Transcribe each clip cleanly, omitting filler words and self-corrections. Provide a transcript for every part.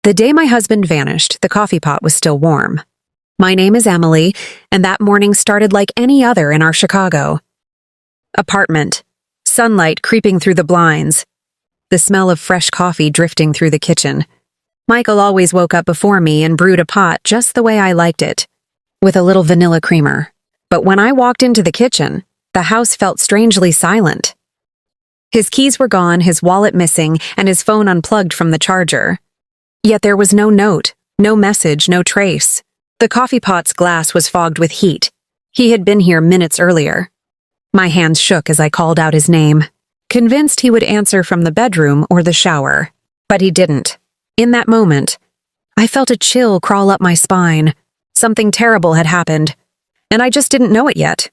The day my husband vanished, the coffee pot was still warm. My name is Emily, and that morning started like any other in our Chicago apartment. Sunlight creeping through the blinds. The smell of fresh coffee drifting through the kitchen. Michael always woke up before me and brewed a pot just the way I liked it, with a little vanilla creamer. But when I walked into the kitchen, the house felt strangely silent. His keys were gone, his wallet missing, and his phone unplugged from the charger. Yet there was no note, no message, no trace. The coffee pot's glass was fogged with heat. He had been here minutes earlier. My hands shook as I called out his name, convinced he would answer from the bedroom or the shower. But he didn't. In that moment, I felt a chill crawl up my spine. Something terrible had happened, and I just didn't know it yet.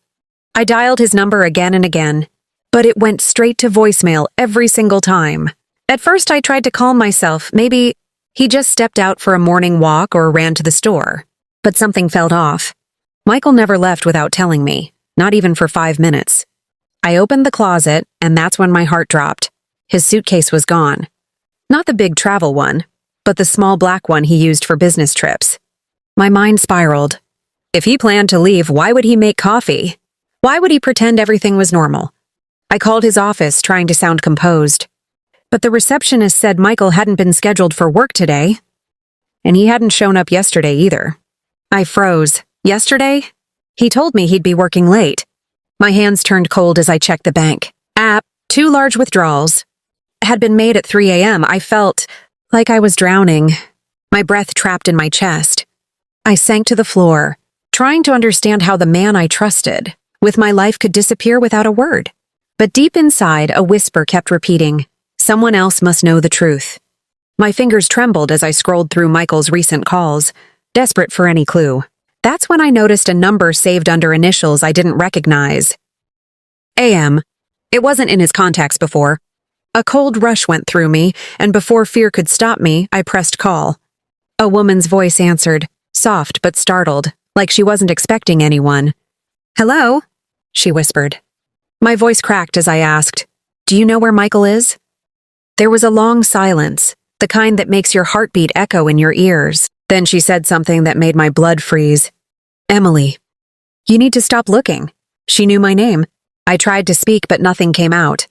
I dialed his number again and again, but it went straight to voicemail every single time. At first I tried to calm myself, maybe he just stepped out for a morning walk or ran to the store. But something felt off. Michael never left without telling me, not even for 5 minutes. I opened the closet, and that's when my heart dropped. His suitcase was gone. Not the big travel one, but the small black one he used for business trips. My mind spiraled. If he planned to leave, why would he make coffee? Why would he pretend everything was normal? I called his office, trying to sound composed. But the receptionist said Michael hadn't been scheduled for work today, and he hadn't shown up yesterday either. I froze. Yesterday? He told me he'd be working late. My hands turned cold as I checked the bank. App, 2 large withdrawals, had been made at 3 a.m. I felt like I was drowning, my breath trapped in my chest. I sank to the floor, trying to understand how the man I trusted with my life could disappear without a word. But deep inside, a whisper kept repeating, someone else must know the truth. My fingers trembled as I scrolled through Michael's recent calls, desperate for any clue. That's when I noticed a number saved under initials I didn't recognize. AM. It wasn't in his contacts before. A cold rush went through me, and before fear could stop me, I pressed call. A woman's voice answered, soft but startled, like she wasn't expecting anyone. Hello? She whispered. My voice cracked as I asked, do you know where Michael is? There was a long silence, the kind that makes your heartbeat echo in your ears. Then she said something that made my blood freeze. Emily, you need to stop looking. She knew my name. I tried to speak, but nothing came out.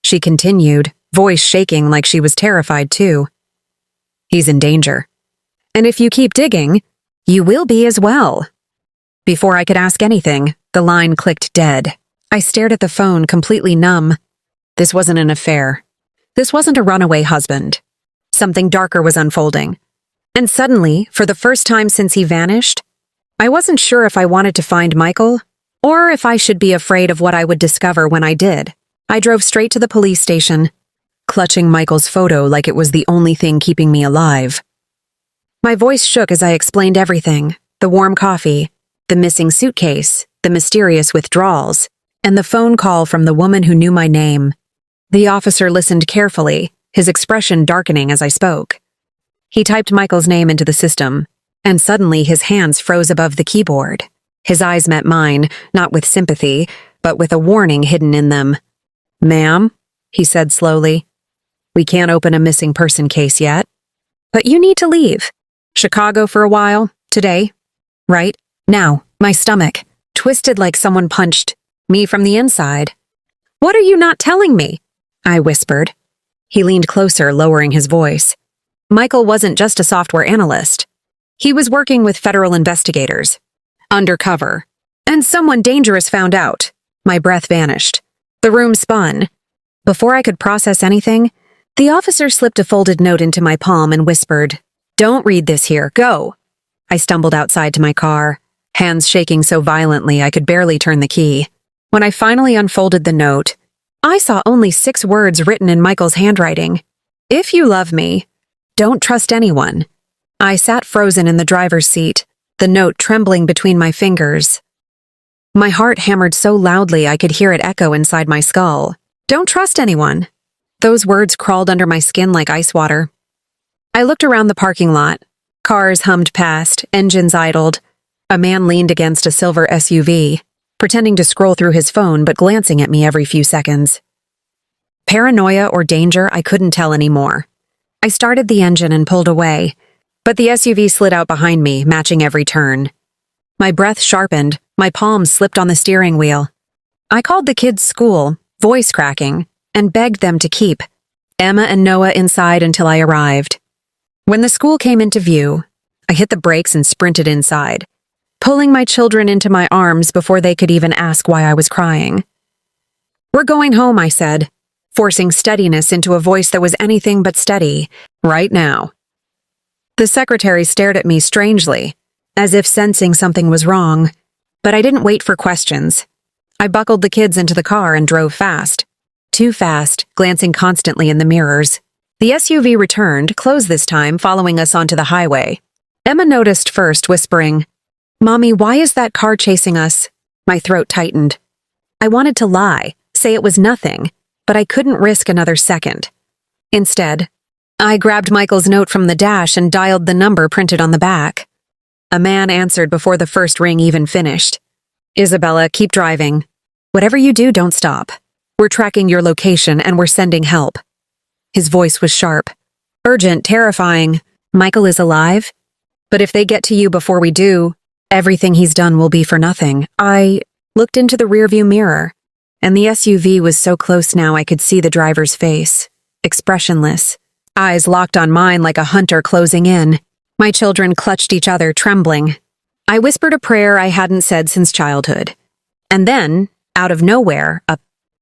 She continued, voice shaking like she was terrified too. He's in danger. And if you keep digging, you will be as well. Before I could ask anything, the line clicked dead. I stared at the phone, completely numb. This wasn't an affair. This wasn't a runaway husband. Something darker was unfolding. And suddenly, for the first time since he vanished, I wasn't sure if I wanted to find Michael, or if I should be afraid of what I would discover when I did. I drove straight to the police station, clutching Michael's photo like it was the only thing keeping me alive. My voice shook as I explained everything, the warm coffee, the missing suitcase, the mysterious withdrawals, and the phone call from the woman who knew my name. The officer listened carefully, his expression darkening as I spoke. He typed Michael's name into the system, and suddenly his hands froze above the keyboard. His eyes met mine, not with sympathy, but with a warning hidden in them. Ma'am, he said slowly, we can't open a missing person case yet. But you need to leave. Chicago for a while, today. Right? Now, my stomach, twisted like someone punched me from the inside. What are you not telling me? I whispered. He leaned closer, lowering his voice. Michael wasn't just a software analyst. He was working with federal investigators. Undercover. And someone dangerous found out. My breath vanished. The room spun. Before I could process anything, the officer slipped a folded note into my palm and whispered, Don't read this here, go. I stumbled outside to my car, hands shaking so violently I could barely turn the key. When I finally unfolded the note, I saw only 6 words written in Michael's handwriting. If you love me, don't trust anyone. I sat frozen in the driver's seat, the note trembling between my fingers. My heart hammered so loudly I could hear it echo inside my skull. Don't trust anyone. Those words crawled under my skin like ice water. I looked around the parking lot. Cars hummed past, engines idled. A man leaned against a silver SUV, pretending to scroll through his phone but glancing at me every few seconds. Paranoia or danger, I couldn't tell anymore. I started the engine and pulled away, but the SUV slid out behind me, matching every turn. My breath sharpened, my palms slipped on the steering wheel. I called the kids' school, voice cracking, and begged them to keep Emma and Noah inside until I arrived. When the school came into view, I hit the brakes and sprinted inside, pulling my children into my arms before they could even ask why I was crying. "We're going home," I said, forcing steadiness into a voice that was anything but steady, right now. The secretary stared at me strangely, as if sensing something was wrong, but I didn't wait for questions. I buckled the kids into the car and drove fast. Too fast, glancing constantly in the mirrors. The SUV returned, closed this time, following us onto the highway. Emma noticed first, whispering, "Mommy, why is that car chasing us?" My throat tightened. I wanted to lie, say it was nothing, but I couldn't risk another second. Instead, I grabbed Michael's note from the dash and dialed the number printed on the back. A man answered before the first ring even finished. "Isabella, keep driving. Whatever you do, don't stop. We're tracking your location and we're sending help." His voice was sharp, urgent, terrifying. "Michael is alive? But if they get to you before we do, everything he's done will be for nothing." I looked into the rearview mirror, and the SUV was so close now I could see the driver's face, expressionless, eyes locked on mine like a hunter closing in. My children clutched each other, trembling. I whispered a prayer I hadn't said since childhood. And then, out of nowhere, a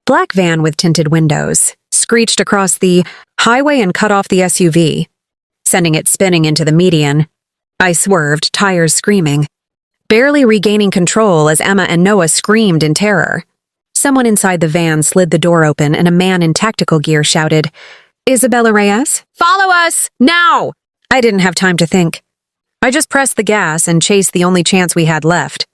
black van with tinted windows screeched across the highway and cut off the SUV, sending it spinning into the median. I swerved, tires screaming, barely regaining control as Emma and Noah screamed in terror. Someone inside the van slid the door open and a man in tactical gear shouted, "Isabella Reyes? Follow us! Now!" I didn't have time to think. I just pressed the gas and chased the only chance we had left.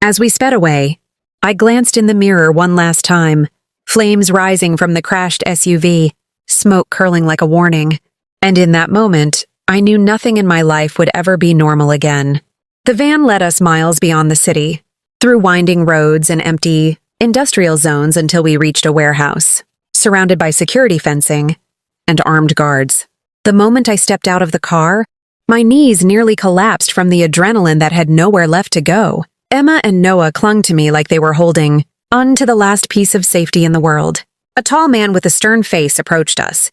As we sped away, I glanced in the mirror one last time, flames rising from the crashed SUV, smoke curling like a warning. And in that moment, I knew nothing in my life would ever be normal again. The van led us miles beyond the city, through winding roads and empty industrial zones until we reached a warehouse, surrounded by security fencing and armed guards. The moment I stepped out of the car, my knees nearly collapsed from the adrenaline that had nowhere left to go. Emma and Noah clung to me like they were holding on to the last piece of safety in the world. A tall man with a stern face approached us,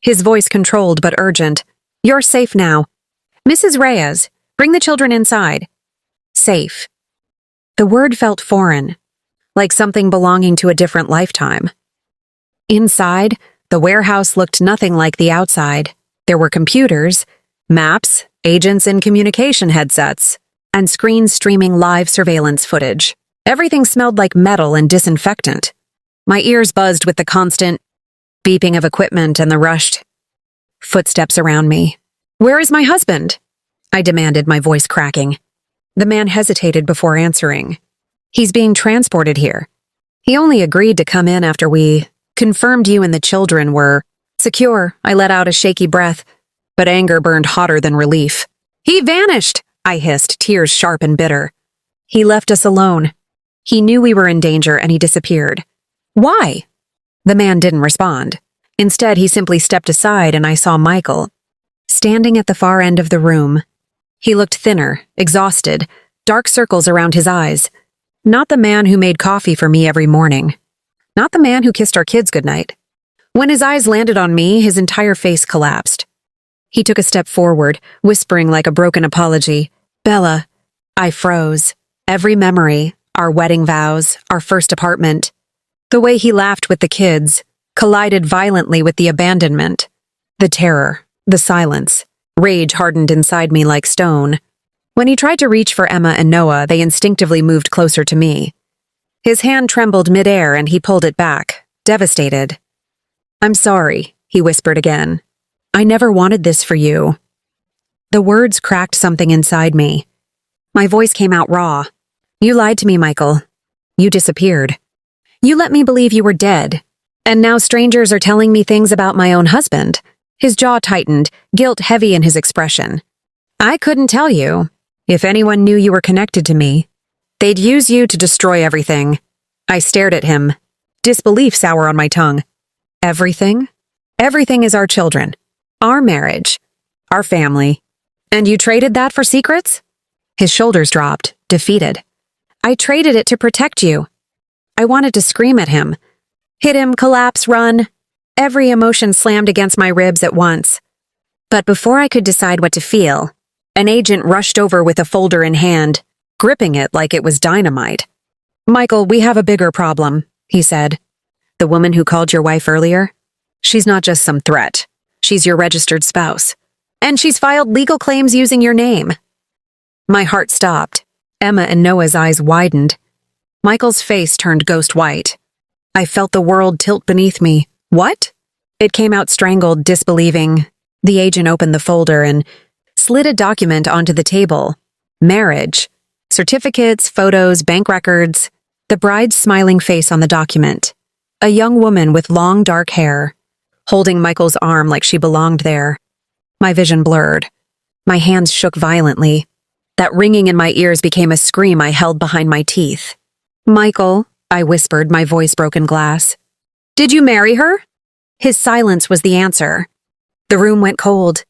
his voice controlled but urgent. "You're safe now. Mrs. Reyes, bring the children inside." Safe. The word felt foreign, like something belonging to a different lifetime. Inside, the warehouse looked nothing like the outside. There were computers, maps, agents in communication headsets, and screens streaming live surveillance footage. Everything smelled like metal and disinfectant. My ears buzzed with the constant beeping of equipment and the rushed footsteps around me. "Where is my husband?" I demanded, my voice cracking. The man hesitated before answering. "He's being transported here. He only agreed to come in after we confirmed you and the children were secure." I let out a shaky breath, but anger burned hotter than relief. "He vanished!" I hissed, tears sharp and bitter. "He left us alone. He knew we were in danger and he disappeared." "Why?" The man didn't respond. Instead, he simply stepped aside and I saw Michael, standing at the far end of the room. He looked thinner, exhausted, dark circles around his eyes. Not the man who made coffee for me every morning. Not the man who kissed our kids goodnight. When his eyes landed on me, his entire face collapsed. He took a step forward, whispering like a broken apology, "Bella." I froze. Every memory, our wedding vows, our first apartment. The way he laughed with the kids collided violently with the abandonment. The terror, the silence. Rage hardened inside me like stone. When he tried to reach for Emma and Noah, they instinctively moved closer to me. His hand trembled midair and he pulled it back, devastated. "I'm sorry," he whispered again. "I never wanted this for you." The words cracked something inside me. My voice came out raw. "You lied to me, Michael. You disappeared. You let me believe you were dead. And now strangers are telling me things about my own husband." His jaw tightened, guilt heavy in his expression. "I couldn't tell you. If anyone knew you were connected to me, they'd use you to destroy everything." I stared at him, disbelief sour on my tongue. "Everything? Everything is our children. Our marriage. Our family. And you traded that for secrets? His shoulders dropped, defeated. I traded it to protect you. I wanted to scream at him. Hit him, collapse, run. Every emotion slammed against my ribs at once. But before I could decide what to feel, an agent rushed over with a folder in hand, gripping it like it was dynamite. Michael, we have a bigger problem, he said. The woman who called your wife earlier? She's not just some threat. She's your registered spouse. And she's filed legal claims using your name. My heart stopped. Emma and Noah's eyes widened. Michael's face turned ghost white. I felt the world tilt beneath me. What? It came out strangled, disbelieving. The agent opened the folder and slid a document onto the table. Marriage. Certificates, photos, bank records. The bride's smiling face on the document. A young woman with long dark hair, holding Michael's arm like she belonged there. My vision blurred. My hands shook violently. That ringing in my ears became a scream I held behind my teeth. Michael, I whispered, my voice broken glass. Did you marry her? His silence was the answer. The room went cold,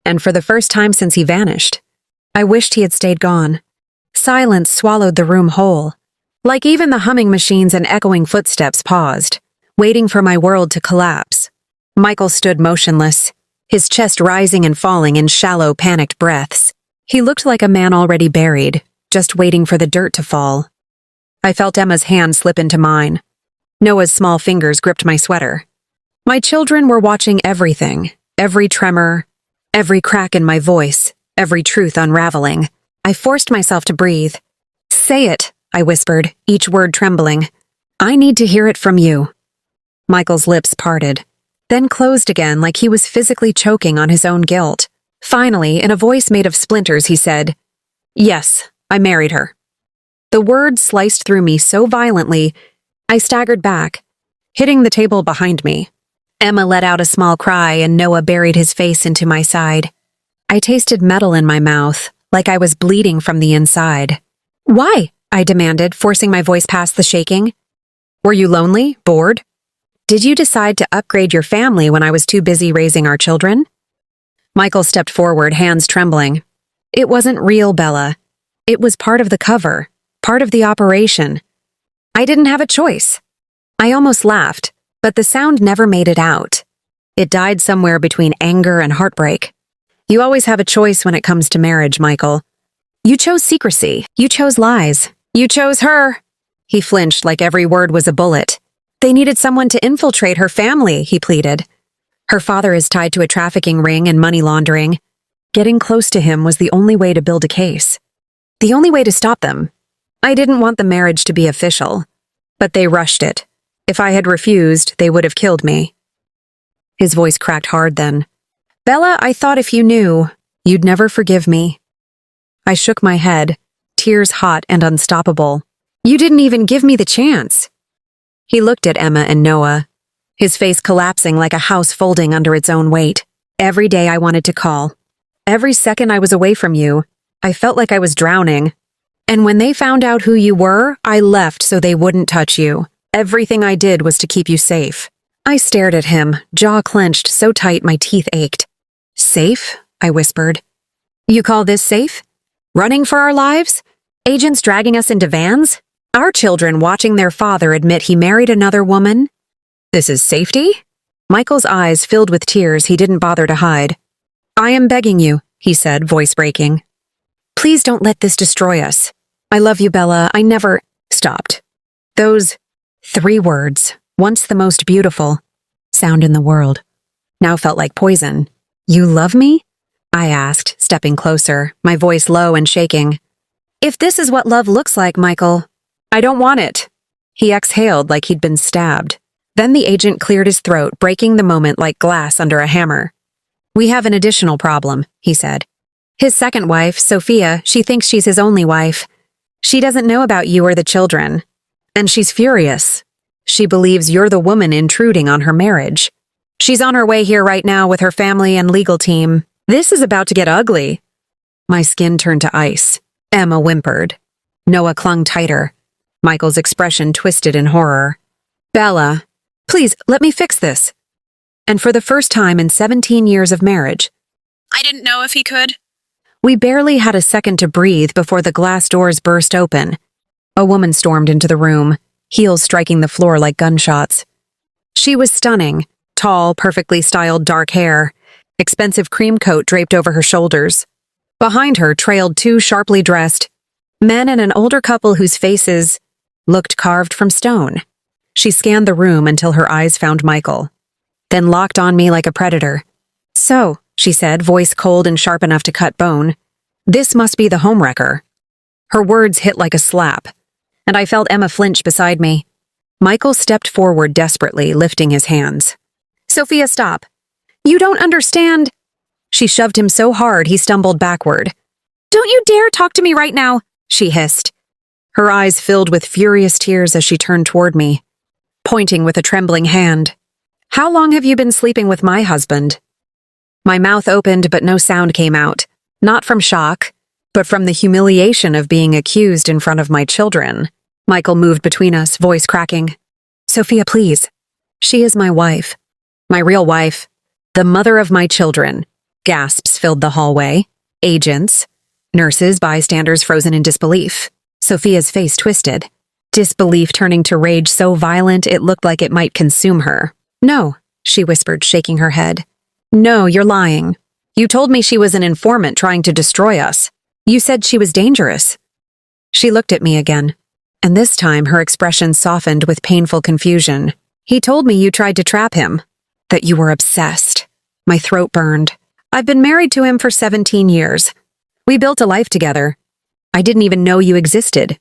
and for the first time since he vanished, I wished he had stayed gone. Silence swallowed the room whole, like even the humming machines and echoing footsteps paused, waiting for my world to collapse. Michael stood motionless, his chest rising and falling in shallow, panicked breaths. He looked like a man already buried, just waiting for the dirt to fall. I felt Emma's hand slip into mine. Noah's small fingers gripped my sweater. My children were watching everything, every tremor, every crack in my voice, every truth unraveling. I forced myself to breathe. Say it, I whispered, each word trembling. I need to hear it from you. Michael's lips parted, then closed again like he was physically choking on his own guilt. Finally, in a voice made of splinters, he said, Yes, I married her. The words sliced through me so violently, I staggered back, hitting the table behind me. Emma let out a small cry and Noah buried his face into my side. I tasted metal in my mouth, like I was bleeding from the inside. Why? I demanded, forcing my voice past the shaking. Were you lonely? Bored? Did you decide to upgrade your family when I was too busy raising our children? Michael stepped forward, hands trembling. It wasn't real, Bella. It was part of the cover, part of the operation. I didn't have a choice. I almost laughed, but the sound never made it out. It died somewhere between anger and heartbreak. You always have a choice when it comes to marriage, Michael. You chose secrecy. You chose lies. You chose her. He flinched like every word was a bullet. They needed someone to infiltrate her family, he pleaded. Her father is tied to a trafficking ring and money laundering. Getting close to him was the only way to build a case. The only way to stop them. I didn't want the marriage to be official, but they rushed it. If I had refused, they would have killed me. His voice cracked hard then. Bella, I thought if you knew, you'd never forgive me. I shook my head, tears hot and unstoppable. You didn't even give me the chance. He looked at Emma and Noah, his face collapsing like a house folding under its own weight. Every day I wanted to call. Every second I was away from you, I felt like I was drowning. And when they found out who you were, I left so they wouldn't touch you. Everything I did was to keep you safe. I stared at him, jaw clenched so tight my teeth ached. Safe? I whispered. You call this safe? Running for our lives? Agents dragging us into vans? Our children watching their father admit he married another woman? This is safety? Michael's eyes filled with tears he didn't bother to hide. I am begging you, he said, voice breaking. Please don't let this destroy us. I love you, Bella. I never stopped. Those 3 words, once the most beautiful sound in the world, now felt like poison. You love me? I asked, stepping closer, my voice low and shaking. If this is what love looks like, Michael, I don't want it. He exhaled like he'd been stabbed. Then the agent cleared his throat, breaking the moment like glass under a hammer. We have an additional problem, he said. His second wife, Sophia, she thinks she's his only wife. She doesn't know about you or the children. And she's furious. She believes you're the woman intruding on her marriage. She's on her way here right now with her family and legal team. This is about to get ugly. My skin turned to ice. Emma whimpered. Noah clung tighter. Michael's expression twisted in horror. Bella, please, let me fix this. and for the first time in 17 years of marriage. I didn't know if he could. We barely had a second to breathe before the glass doors burst open. A woman stormed into the room, heels striking the floor like gunshots. She was stunning, tall, perfectly styled dark hair, expensive cream coat draped over her shoulders. Behind her trailed two sharply dressed men and an older couple whose faces looked carved from stone. She scanned the room until her eyes found Michael, then locked on me like a predator. "So," she said, voice cold and sharp enough to cut bone, "this must be the homewrecker." Her words hit like a slap, and I felt Emma flinch beside me. Michael stepped forward desperately, lifting his hands. "Sophia, stop. You don't understand." She shoved him so hard he stumbled backward. "Don't you dare talk to me right now," she hissed. Her eyes filled with furious tears as she turned toward me, pointing with a trembling hand. "How long have you been sleeping with my husband?" My mouth opened, but no sound came out, not from shock, but from the humiliation of being accused in front of my children. Michael moved between us, voice cracking. "Sophia, please. She is my wife. My real wife. The mother of my children." Gasps filled the hallway. Agents, nurses, bystanders frozen in disbelief. Sophia's face twisted, disbelief turning to rage so violent it looked like it might consume her. "No," she whispered, shaking her head. "No, you're lying. You told me she was an informant trying to destroy us. You said she was dangerous." She looked at me again, and this time her expression softened with painful confusion. "He told me you tried to trap him, that you were obsessed." My throat burned. "I've been married to him for 17 years. We built a life together. I didn't even know you existed."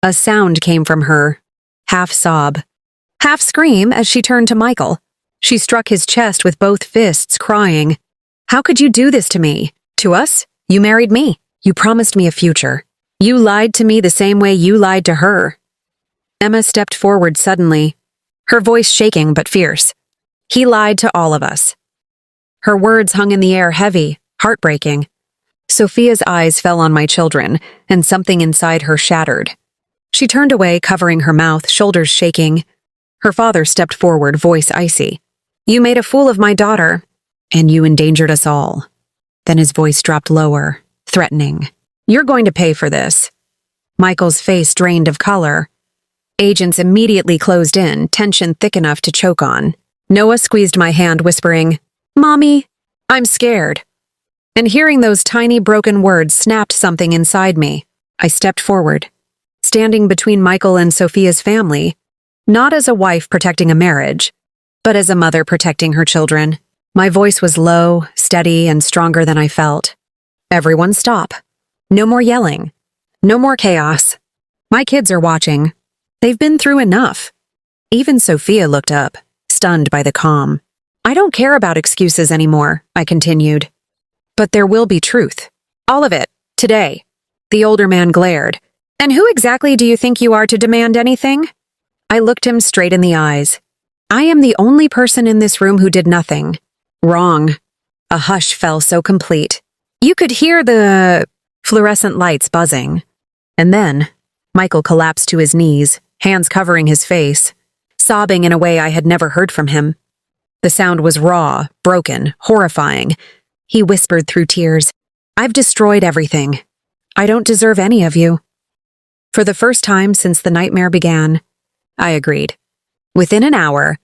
A sound came from her, half sob, half scream as she turned to Michael. She struck his chest with both fists, crying, "How could you do this to me? To us? You married me. You promised me a future. You lied to me the same way you lied to her." Emma stepped forward suddenly, her voice shaking but fierce. "He lied to all of us." Her words hung in the air heavy, heartbreaking. Sophia's eyes fell on my children, and something inside her shattered. She turned away, covering her mouth, shoulders shaking. Her father stepped forward, voice icy. "You made a fool of my daughter, and you endangered us all." Then his voice dropped lower, threatening. "You're going to pay for this." Michael's face drained of color. Agents immediately closed in, tension thick enough to choke on. Noah squeezed my hand, whispering, "Mommy, I'm scared." And hearing those tiny broken words snapped something inside me. I stepped forward, standing between Michael and Sophia's family, not as a wife protecting a marriage, but as a mother protecting her children. My voice was low, steady, and stronger than I felt. "Everyone stop. No more yelling. No more chaos. My kids are watching. They've been through enough." Even Sophia looked up, stunned by the calm. "I don't care about excuses anymore," I continued. "But there will be truth. All of it. Today." The older man glared. "And who exactly do you think you are to demand anything?" I looked him straight in the eyes. "I am the only person in this room who did nothing." "Wrong." A hush fell so complete. You could hear the fluorescent lights buzzing. And then, Michael collapsed to his knees, hands covering his face, sobbing in a way I had never heard from him. The sound was raw, broken, horrifying. He whispered through tears, "I've destroyed everything. I don't deserve any of you." For the first time since the nightmare began, I agreed. Within an hour,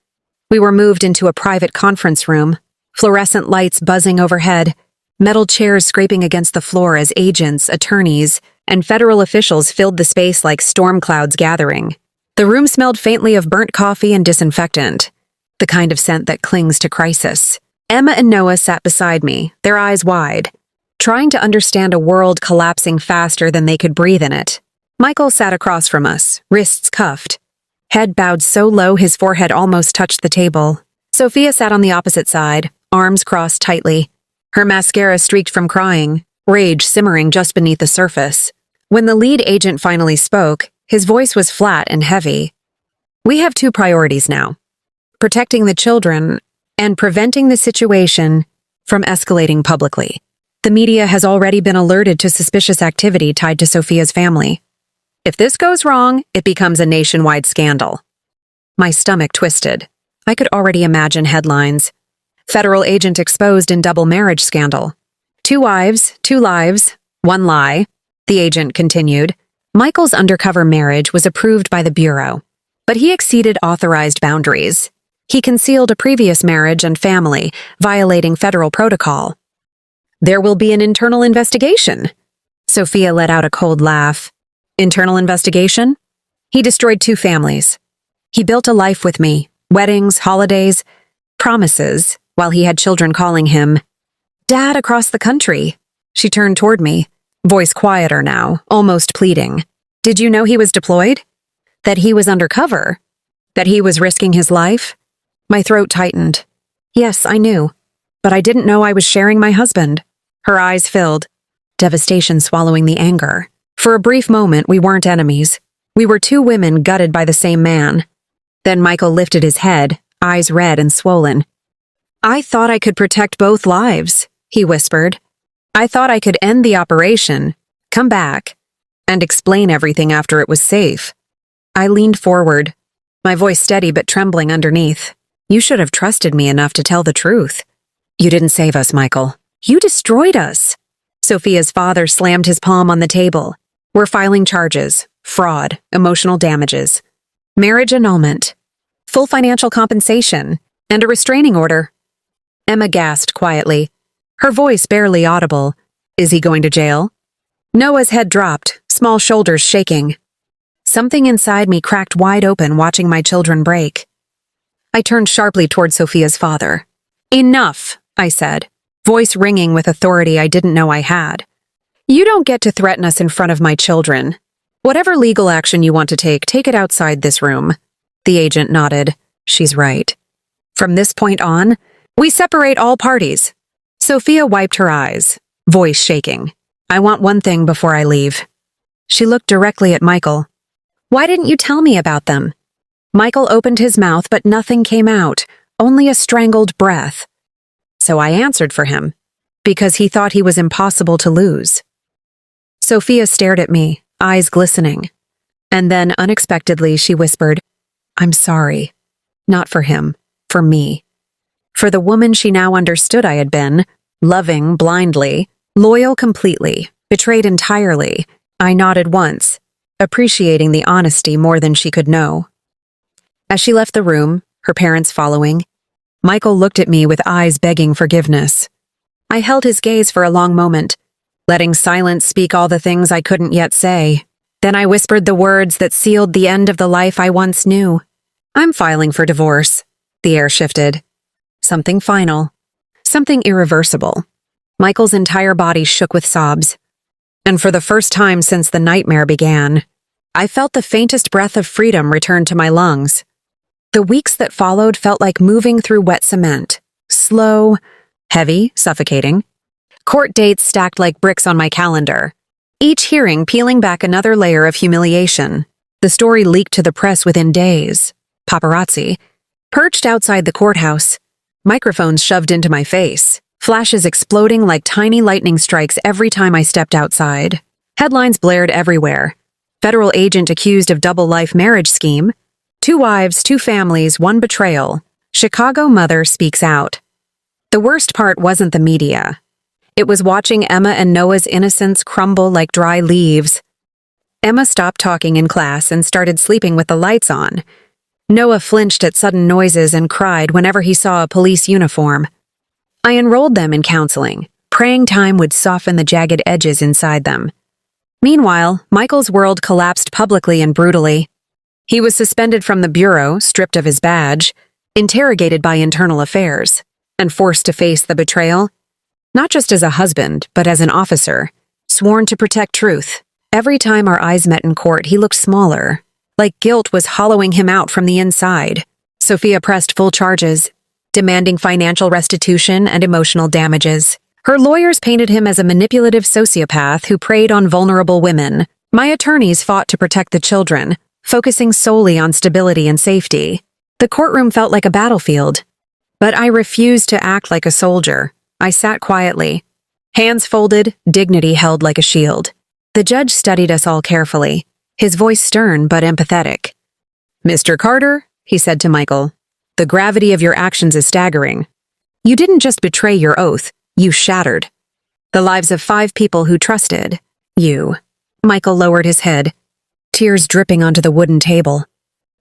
we were moved into a private conference room, fluorescent lights buzzing overhead, metal chairs scraping against the floor as agents, attorneys, and federal officials filled the space like storm clouds gathering. The room smelled faintly of burnt coffee and disinfectant, the kind of scent that clings to crisis. Emma and Noah sat beside me, their eyes wide, trying to understand a world collapsing faster than they could breathe in it. Michael sat across from us, wrists cuffed, head bowed so low his forehead almost touched the table. Sophia sat on the opposite side, arms crossed tightly, her mascara streaked from crying, rage simmering just beneath the surface. When the lead agent finally spoke, his voice was flat and heavy. "We have two priorities now: protecting the children and preventing the situation from escalating publicly. The media has already been alerted to suspicious activity tied to Sophia's family. If this goes wrong, it becomes a nationwide scandal." My stomach twisted. I could already imagine headlines. Federal agent exposed in double marriage scandal. 2 wives, 2 lives, 1 lie, the agent continued. Michael's undercover marriage was approved by the Bureau, but he exceeded authorized boundaries. He concealed a previous marriage and family, violating federal protocol. There will be an internal investigation. Sophia let out a cold laugh. Internal investigation? He destroyed 2 families. He built a life with me, weddings, holidays, promises, while he had children calling him Dad across the country. She turned toward me, voice quieter now, almost pleading. Did you know he was deployed? That he was undercover? That he was risking his life? My throat tightened. Yes, I knew. But I didn't know I was sharing my husband. Her eyes filled, devastation swallowing the anger. For a brief moment, we weren't enemies. We were 2 women gutted by the same man. Then Michael lifted his head, eyes red and swollen. I thought I could protect both lives, he whispered. I thought I could end the operation, come back, and explain everything after it was safe. I leaned forward, my voice steady but trembling underneath. You should have trusted me enough to tell the truth. You didn't save us, Michael. You destroyed us. Sophia's father slammed his palm on the table. We're filing charges, fraud, emotional damages, marriage annulment, full financial compensation, and a restraining order. Emma gasped quietly, her voice barely audible. Is he going to jail? Noah's head dropped, small shoulders shaking. Something inside me cracked wide open watching my children break. I turned sharply toward Sophia's father. Enough, I said, voice ringing with authority I didn't know I had. You don't get to threaten us in front of my children. Whatever legal action you want to take it outside this room. The agent nodded. She's right. From this point on, we separate all parties. Sophia wiped her eyes, voice shaking. I want one thing before I leave. She looked directly at Michael. Why didn't you tell me about them? Michael opened his mouth, but nothing came out, only a strangled breath. So I answered for him, because he thought he was impossible to lose. Sophia stared at me, eyes glistening. And then, unexpectedly, she whispered, I'm sorry. Not for him, for me. For the woman she now understood I had been, loving blindly, loyal completely, betrayed entirely. I nodded once, appreciating the honesty more than she could know. As she left the room, her parents following, Michael looked at me with eyes begging forgiveness. I held his gaze for a long moment, letting silence speak all the things I couldn't yet say. Then I whispered the words that sealed the end of the life I once knew. I'm filing for divorce. The air shifted. Something final. Something irreversible. Michael's entire body shook with sobs. And for the first time since the nightmare began, I felt the faintest breath of freedom return to my lungs. The weeks that followed felt like moving through wet cement. Slow, heavy, suffocating. Court dates stacked like bricks on my calendar. Each hearing peeling back another layer of humiliation. The story leaked to the press within days. Paparazzi. Perched outside the courthouse. Microphones shoved into my face. Flashes exploding like tiny lightning strikes every time I stepped outside. Headlines blared everywhere. Federal agent accused of double-life marriage scheme. 2 wives, 2 families, 1 betrayal. Chicago mother speaks out. The worst part wasn't the media. It was watching Emma and Noah's innocence crumble like dry leaves. Emma stopped talking in class and started sleeping with the lights on. Noah flinched at sudden noises and cried whenever he saw a police uniform. I enrolled them in counseling, praying time would soften the jagged edges inside them. Meanwhile, Michael's world collapsed publicly and brutally. He was suspended from the Bureau, stripped of his badge, interrogated by Internal Affairs, and forced to face the betrayal. Not just as a husband, but as an officer, sworn to protect truth. Every time our eyes met in court, he looked smaller, like guilt was hollowing him out from the inside. Sophia pressed full charges, demanding financial restitution and emotional damages. Her lawyers painted him as a manipulative sociopath who preyed on vulnerable women. My attorneys fought to protect the children, focusing solely on stability and safety. The courtroom felt like a battlefield. But I refused to act like a soldier. I sat quietly, hands folded, dignity held like a shield. The judge studied us all carefully, his voice stern but empathetic. Mr. Carter, he said to Michael, The gravity of your actions is staggering. You didn't just betray your oath, you shattered the lives of 5 people who trusted you. Michael lowered his head, tears dripping onto the wooden table.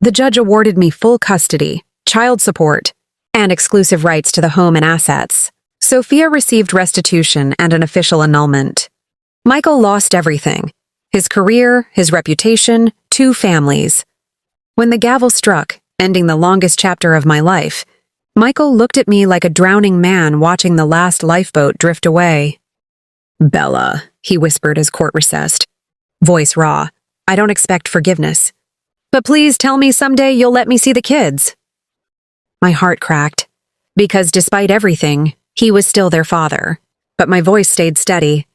The judge awarded me full custody, child support, and exclusive rights to the home and assets. Sophia received restitution and an official annulment. Michael lost everything: his career, his reputation, 2 families. When the gavel struck, ending the longest chapter of my life, Michael looked at me like a drowning man watching the last lifeboat drift away. "Bella," he whispered as court recessed, voice raw. "I don't expect forgiveness. But please tell me someday you'll let me see the kids." My heart cracked, because despite everything, he was still their father. But my voice stayed steady.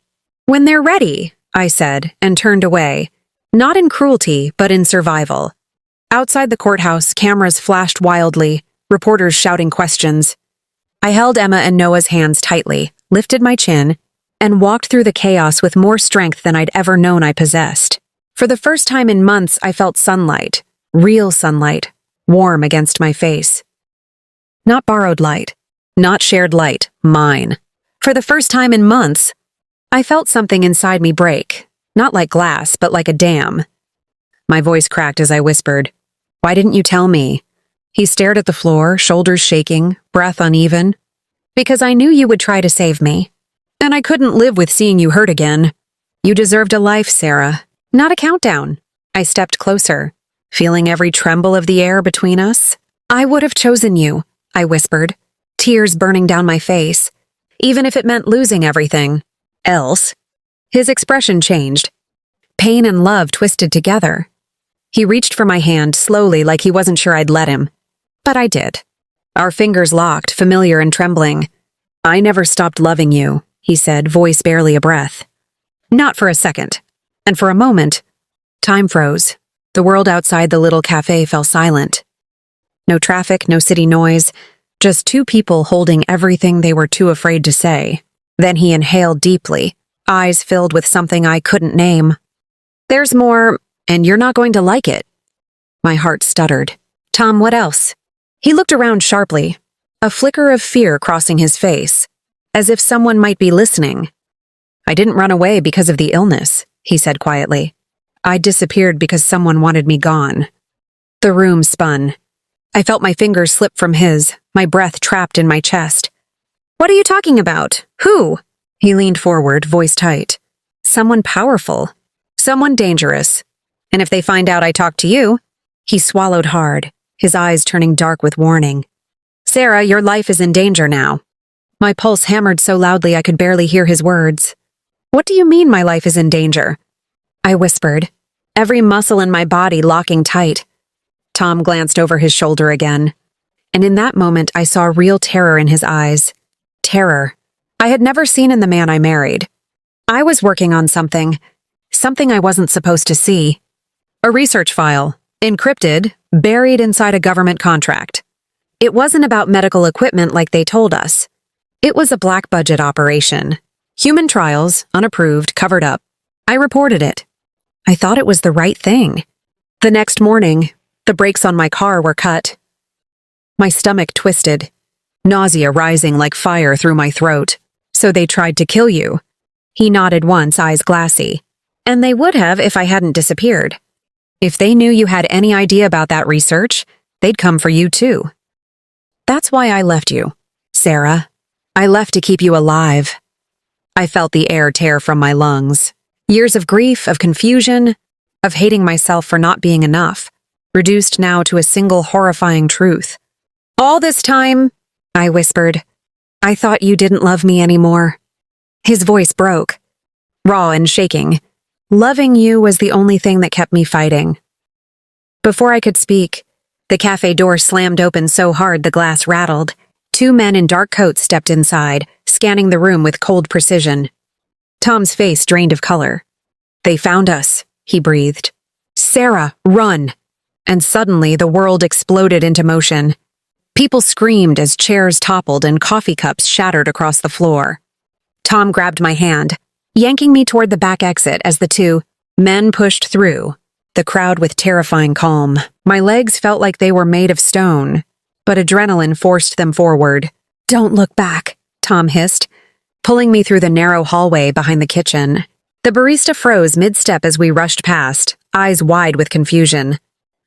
"When they're ready," I said, and turned away, not in cruelty, but in survival. Outside the courthouse, cameras flashed wildly, reporters shouting questions. I held Emma and Noah's hands tightly, lifted my chin, and walked through the chaos with more strength than I'd ever known I possessed. For the first time in months, I felt sunlight, real sunlight, warm against my face. Not borrowed light, not shared light, mine. For the first time in months, I felt something inside me break, not like glass, but like a dam. My voice cracked as I whispered, "Why didn't you tell me?" He stared at the floor, shoulders shaking, breath uneven. "Because I knew you would try to save me. And I couldn't live with seeing you hurt again. You deserved a life, Sarah, not a countdown." I stepped closer, feeling every tremble of the air between us. "I would have chosen you," I whispered, tears burning down my face, "even if it meant losing everything else." His expression changed. Pain and love twisted together. He reached for my hand slowly, like he wasn't sure I'd let him. But I did. Our fingers locked, familiar and trembling. "I never stopped loving you," he said, voice barely a breath. Not for a second. And for a moment, time froze. The world outside the little cafe fell silent. No traffic, no city noise, just 2 people holding everything they were too afraid to say. Then he inhaled deeply, eyes filled with something I couldn't name. "There's more, and you're not going to like it." My heart stuttered. "Tom, what else?" He looked around sharply, a flicker of fear crossing his face, as if someone might be listening. "I didn't run away because of the illness," he said quietly. "I disappeared because someone wanted me gone." The room spun. I felt my fingers slip from his, my breath trapped in my chest. "What are you talking about? Who?" He leaned forward, voice tight. "Someone powerful. Someone dangerous. And if they find out I talked to you..." He swallowed hard, his eyes turning dark with warning. "Sarah, your life is in danger now." My pulse hammered so loudly I could barely hear his words. "What do you mean my life is in danger?" I whispered, every muscle in my body locking tight. Tom glanced over his shoulder again, and in that moment I saw real terror in his eyes. Terror I had never seen in the man I married. I was working on something I wasn't supposed to see. A research file, encrypted, buried inside a government contract. It wasn't about medical equipment like they told us. It was a black budget operation. Human trials, unapproved, covered up. I reported it. I thought it was the right thing. The next morning, the brakes on my car were cut. My stomach twisted, nausea rising like fire through my throat. "So they tried to kill you?" He nodded once, eyes glassy. "And they would have if I hadn't disappeared. If they knew you had any idea about that research, they'd come for you too. That's why I left you, Sarah. I left to keep you alive." I felt the air tear from my lungs. Years of grief, of confusion, of hating myself for not being enough, reduced now to a single horrifying truth. "All this time," I whispered, "I thought you didn't love me anymore." His voice broke, raw and shaking. Loving you was the only thing that kept me fighting. Before I could speak, the cafe door slammed open so hard the glass rattled. 2 men in dark coats stepped inside, scanning the room with cold precision. Tom's face drained of color. "They found us," he breathed. "Sarah, run!" And suddenly the world exploded into motion. People screamed as chairs toppled and coffee cups shattered across the floor. Tom grabbed my hand, yanking me toward the back exit as the 2 men pushed through, the crowd with terrifying calm. My legs felt like they were made of stone. but adrenaline forced them forward. "Don't look back," Tom hissed, pulling me through the narrow hallway behind the kitchen. The barista froze mid-step as we rushed past, eyes wide with confusion.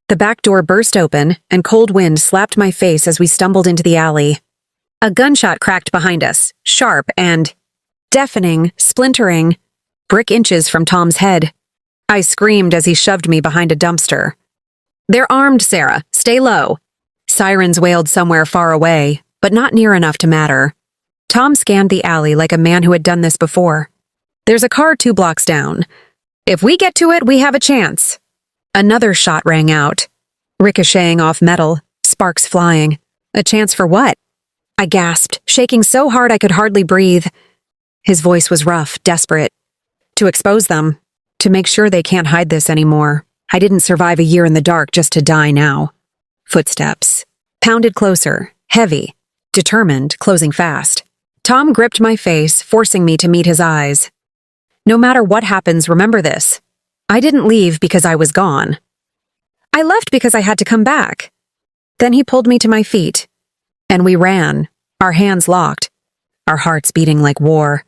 The back door burst open, and cold wind slapped my face as we stumbled into the alley. A gunshot cracked behind us, sharp and deafening, splintering, brick inches from Tom's head. I screamed as he shoved me behind a dumpster. "They're armed, Sarah. Stay low." Sirens wailed somewhere far away, but not near enough to matter. Tom scanned the alley like a man who had done this before. "There's a car 2 blocks down. If we get to it, we have a chance." Another shot rang out, ricocheting off metal, sparks flying. "A chance for what?" I gasped, shaking so hard I could hardly breathe. His voice was rough, desperate. "To expose them. To make sure they can't hide this anymore. I didn't survive a year in the dark just to die now." Footsteps. Pounded closer, heavy, determined, closing fast. Tom gripped my face, forcing me to meet his eyes. "No matter what happens, remember this. I didn't leave because I was gone. I left because I had to come back." Then he pulled me to my feet, and we ran, our hands locked, our hearts beating like war.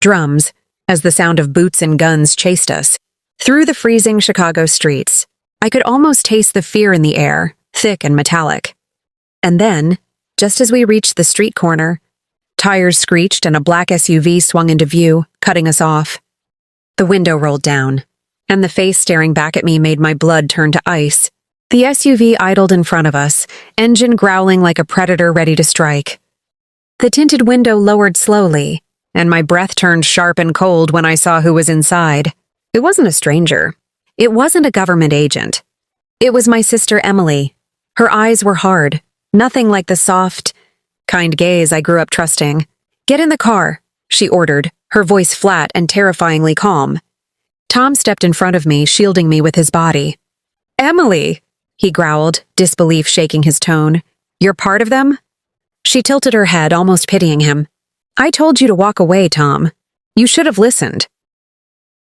Drums, as the sound of boots and guns chased us. Through the freezing Chicago streets, I could almost taste the fear in the air, thick and metallic. And then, just as we reached the street corner, tires screeched and a black SUV swung into view, cutting us off. The window rolled down, and the face staring back at me made my blood turn to ice. The SUV idled in front of us, engine growling like a predator ready to strike. The tinted window lowered slowly, and my breath turned sharp and cold when I saw who was inside. It wasn't a stranger. It wasn't a government agent. It was my sister Emily. Her eyes were hard, nothing like the soft, kind gaze I grew up trusting. "Get in the car," she ordered, her voice flat and terrifyingly calm. Tom stepped in front of me, shielding me with his body. "Emily," he growled, disbelief shaking his tone. "You're part of them?" She tilted her head, almost pitying him. "I told you to walk away, Tom. You should have listened."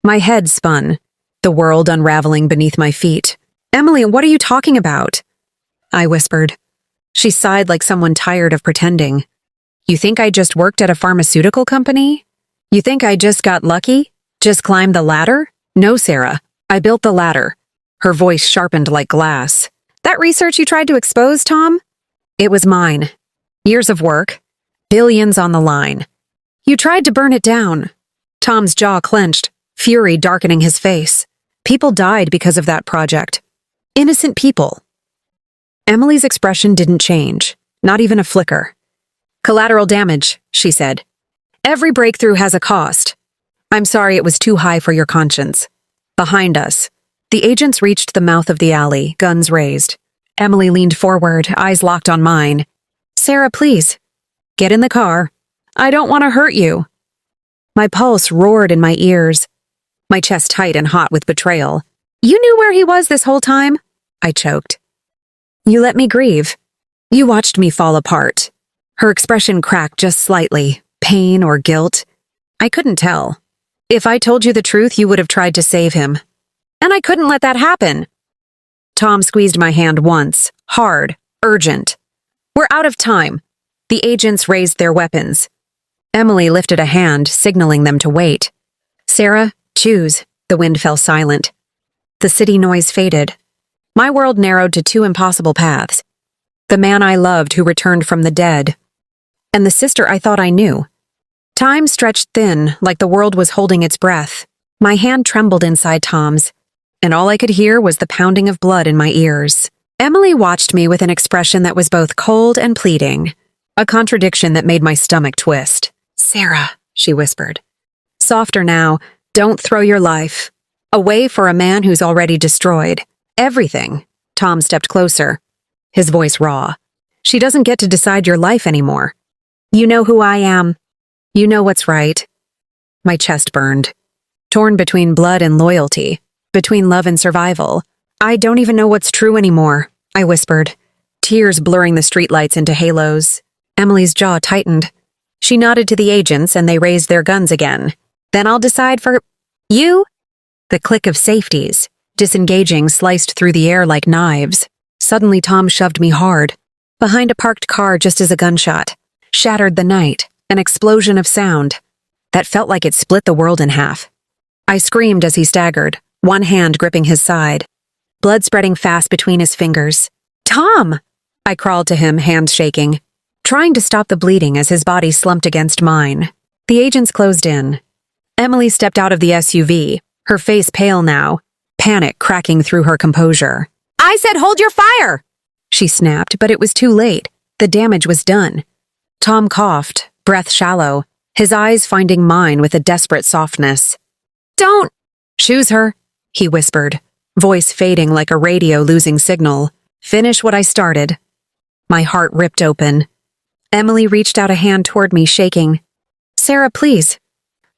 My head spun, the world unraveling beneath my feet. "Emily, what are you talking about?" I whispered. She sighed like someone tired of pretending. "You think I just worked at a pharmaceutical company? You think I just got lucky? Just climbed the ladder? No, Sarah. I built the ladder." Her voice sharpened like glass. "That research you tried to expose, Tom? It was mine. Years of work. Billions on the line. You tried to burn it down." Tom's jaw clenched, fury darkening his face. "People died because of that project. Innocent people." Emily's expression didn't change, not even a flicker. "Collateral damage," she said. "Every breakthrough has a cost. I'm sorry it was too high for your conscience." Behind us, the agents reached the mouth of the alley, guns raised. Emily leaned forward, eyes locked on mine. "Sarah, please. Get in the car. I don't want to hurt you." My pulse roared in my ears, my chest tight and hot with betrayal. "You knew where he was this whole time?" I choked. "You let me grieve. You watched me fall apart." Her expression cracked just slightly, pain or guilt. I couldn't tell. "If I told you the truth, you would have tried to save him. And I couldn't let that happen." Tom squeezed my hand once, hard, urgent. "We're out of time." The agents raised their weapons. Emily lifted a hand, signaling them to wait. "Sarah, choose." The wind fell silent. The city noise faded. My world narrowed to 2 impossible paths. The man I loved who returned from the dead, and the sister I thought I knew. Time stretched thin, like the world was holding its breath. My hand trembled inside Tom's, and all I could hear was the pounding of blood in my ears. Emily watched me with an expression that was both cold and pleading, a contradiction that made my stomach twist. "Sarah," she whispered. Softer now, "don't throw your life away for a man who's already destroyed everything." Tom stepped closer, his voice raw. "She doesn't get to decide your life anymore. You know who I am. You know what's right." My chest burned, torn between blood and loyalty, between love and survival. "I don't even know what's true anymore," I whispered, tears blurring the streetlights into halos. Emily's jaw tightened. She nodded to the agents and they raised their guns again. "Then I'll decide for you." The click of safeties, disengaging, sliced through the air like knives. Suddenly Tom shoved me hard. Behind a parked car just as a gunshot shattered the night, an explosion of sound that felt like it split the world in half. I screamed as he staggered, one hand gripping his side, blood spreading fast between his fingers. "Tom!" I crawled to him, hands shaking, trying to stop the bleeding as his body slumped against mine. The agents closed in. Emily stepped out of the SUV, her face pale now, panic cracking through her composure. "I said hold your fire!" she snapped, but it was too late. The damage was done. Tom coughed, breath shallow, his eyes finding mine with a desperate softness. "Don't!" "Choose her," he whispered, voice fading like a radio losing signal. "Finish what I started." My heart ripped open. Emily reached out a hand toward me, shaking. "Sarah, please.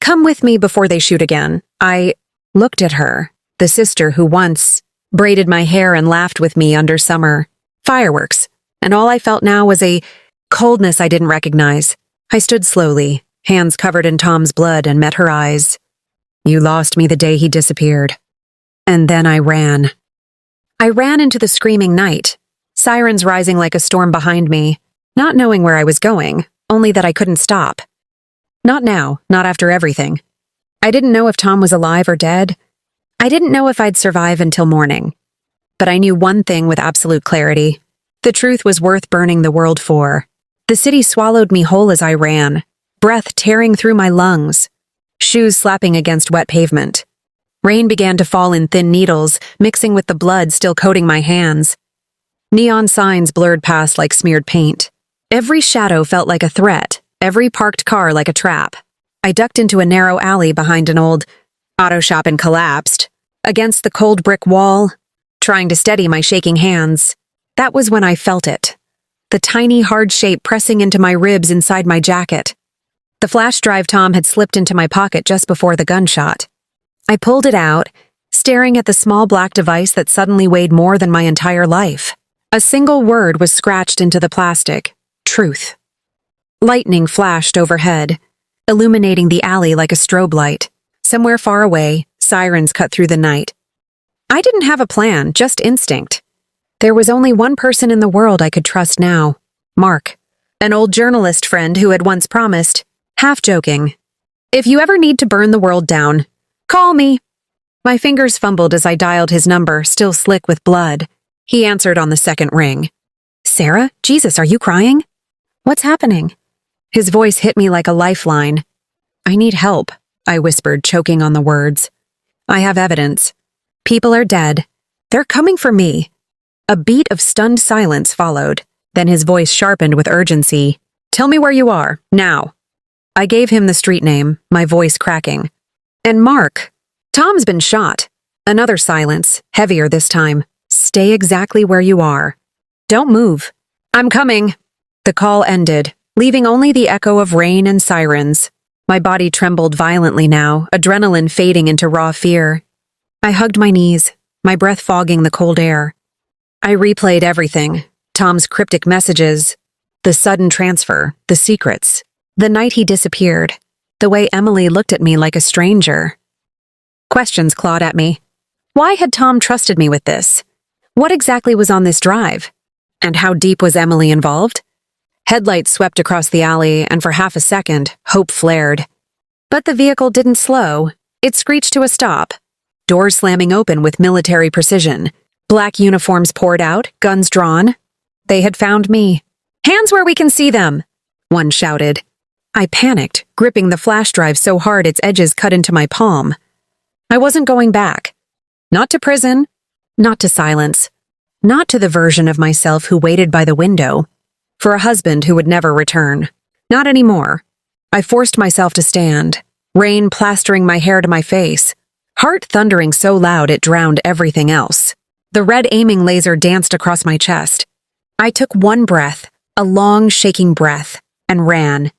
Come with me before they shoot again." I looked at her, the sister who once braided my hair and laughed with me under summer fireworks, and all I felt now was a coldness I didn't recognize. I stood slowly, hands covered in Tom's blood, and met her eyes. "You lost me the day he disappeared." And then I ran. I ran into the screaming night, sirens rising like a storm behind me, not knowing where I was going, only that I couldn't stop. Not now, not after everything. I didn't know if Tom was alive or dead. I didn't know if I'd survive until morning. But I knew one thing with absolute clarity. The truth was worth burning the world for. The city swallowed me whole as I ran, breath tearing through my lungs, shoes slapping against wet pavement. Rain began to fall in thin needles, mixing with the blood still coating my hands. Neon signs blurred past like smeared paint. Every shadow felt like a threat, every parked car like a trap. I ducked into a narrow alley behind an old auto shop and collapsed, against the cold brick wall, trying to steady my shaking hands. That was when I felt it. The tiny, hard shape pressing into my ribs inside my jacket. The flash drive Tom had slipped into my pocket just before the gunshot. I pulled it out, staring at the small black device that suddenly weighed more than my entire life. A single word was scratched into the plastic: truth. Lightning flashed overhead, illuminating the alley like a strobe light. Somewhere far away, sirens cut through the night. I didn't have a plan, just instinct. There was only one person in the world I could trust now: Mark, an old journalist friend who had once promised, half joking, "If you ever need to burn the world down, call me." My fingers fumbled as I dialed his number, still slick with blood. He answered on the second ring. "Sarah, Jesus, are you crying? What's happening?" His voice hit me like a lifeline. "I need help," I whispered, choking on the words. "I have evidence. People are dead. They're coming for me." A beat of stunned silence followed. Then his voice sharpened with urgency. "Tell me where you are, now." I gave him the street name, my voice cracking. "And Mark, Tom's been shot." Another silence, heavier this time. "Stay exactly where you are. Don't move." "I'm coming." The call ended, leaving only the echo of rain and sirens. My body trembled violently now, adrenaline fading into raw fear. I hugged my knees, my breath fogging the cold air. I replayed everything: Tom's cryptic messages, the sudden transfer, the secrets, the night he disappeared, the way Emily looked at me like a stranger. Questions clawed at me. Why had Tom trusted me with this? What exactly was on this drive? And how deep was Emily involved? Headlights swept across the alley, and for half a second, hope flared. But the vehicle didn't slow. It screeched to a stop, doors slamming open with military precision. Black uniforms poured out, guns drawn. They had found me. "Hands where we can see them," one shouted. I panicked, gripping the flash drive so hard its edges cut into my palm. I wasn't going back. Not to prison, not to silence, not to the version of myself who waited by the window, for a husband who would never return. Not anymore. I forced myself to stand, rain plastering my hair to my face, heart thundering so loud it drowned everything else. The red aiming laser danced across my chest. I took one breath, a long, shaking breath, and ran.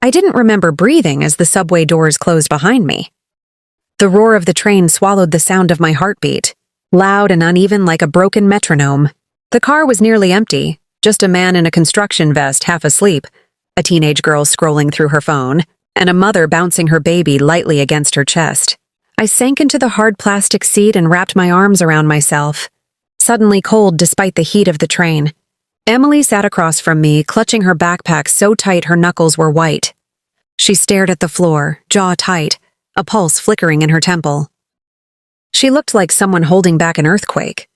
I didn't remember breathing as the subway doors closed behind me. The roar of the train swallowed the sound of my heartbeat, loud and uneven like a broken metronome. The car was nearly empty, just a man in a construction vest half asleep, a teenage girl scrolling through her phone, and a mother bouncing her baby lightly against her chest. I sank into the hard plastic seat and wrapped my arms around myself, suddenly cold despite the heat of the train. Emily sat across from me, clutching her backpack so tight her knuckles were white. She stared at the floor, jaw tight, a pulse flickering in her temple. She looked like someone holding back an earthquake.